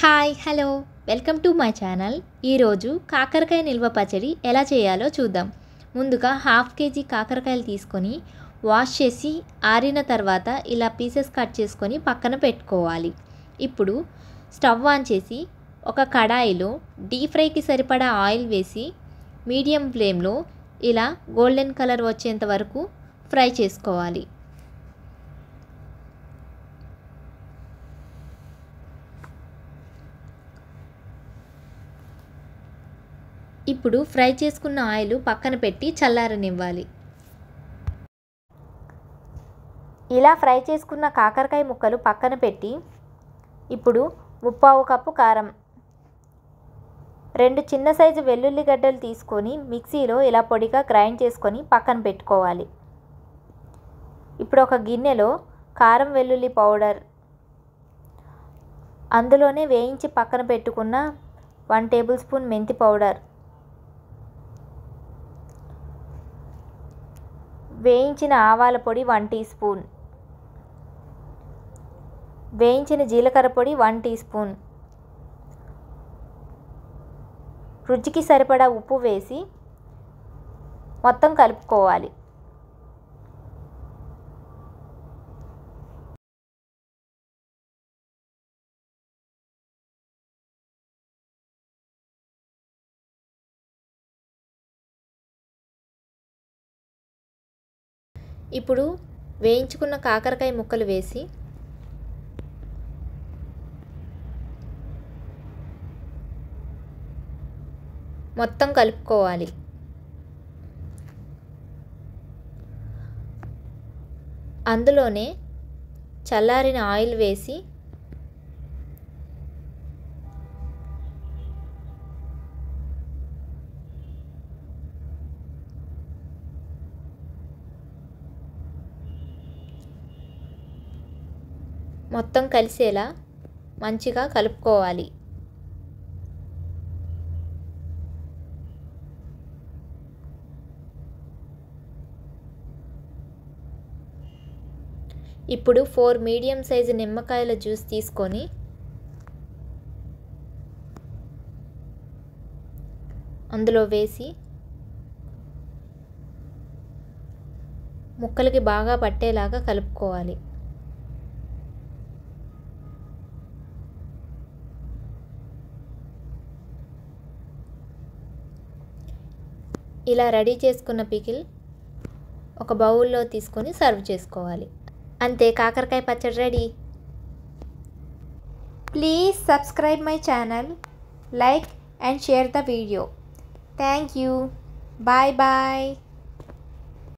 Hi hello welcome to my channel. ఈరోజు కాకరకాయ నిల్వ పచ్చడి ఎలా చేయాలో చూద్దాం. ముందుగా హాఫ్ కేజీ కాకరకాయలు తీసుకొని వాష్ చేసి ఆరిన తర్వాత ఇలా పీసెస్ కట్ చేసుకొని పక్కన పెట్టుకోవాలి. ఇప్పుడు స్టవ్ ఆన్ చేసి ఒక కడాయిలో డీప్ ఫ్రైకి సరిపడా ఆయిల్ వేసి మీడియం ఫ్లేమ్లో ఇలా గోల్డెన్ కలర్ వచ్చేంత వరకు ఫ్రై చేసుకోవాలి. ఇప్పుడు ఫ్రై చేసుకున్న ఆయిల్ పక్కన పెట్టి చల్లారనివ్వాలి. ఇలా ఫ్రై చేసుకున్న కాకరకాయ ముక్కలు పక్కన పెట్టి ఇప్పుడు 1/4 కప్పు కారం, 2 చిన్న సైజు వెల్లుల్లి గడ్డలు తీసుకొని మిక్సీలో ఇలా పొడిగా గ్రైండ్ చేసుకొని పక్కన పెట్టుకోవాలి. ఇప్పుడు ఒక గిన్నెలో కారం వెల్లుల్లి పౌడర్, అందులోనే వేయించి పక్కన పెట్టుకున్న 1 టేబుల్ స్పూన్ మెంతి పౌడర్, వేయించిన ఆవాల పొడి 1 టీ స్పూన్, వేయించిన జీలకర్ర పొడి 1 టీ స్పూన్, రుచికి సరిపడా ఉప్పు వేసి మొత్తం కలుపుకోవాలి. ఇప్పుడు వేయించుకున్న కాకరకాయ ముక్కలు వేసి మొత్తం కలుపుకోవాలి. అందులోనే చల్లారిన ఆయిల్ వేసి మొత్తం కలిసేలా మంచిగా కలుపుకోవాలి. ఇప్పుడు 4 మీడియం సైజు నిమ్మకాయల జ్యూస్ తీసుకొని అందులో వేసి ముక్కలకి బాగా పట్టేలాగా కలుపుకోవాలి. ఇలా రెడీ చేసుకున్న పికిల్ ఒక బౌల్లో తీసుకొని సర్వ్ చేసుకోవాలి. అంతే, కాకరకాయ పచ్చడి ready. Please subscribe my channel, like and share the video. Thank you. Bye bye.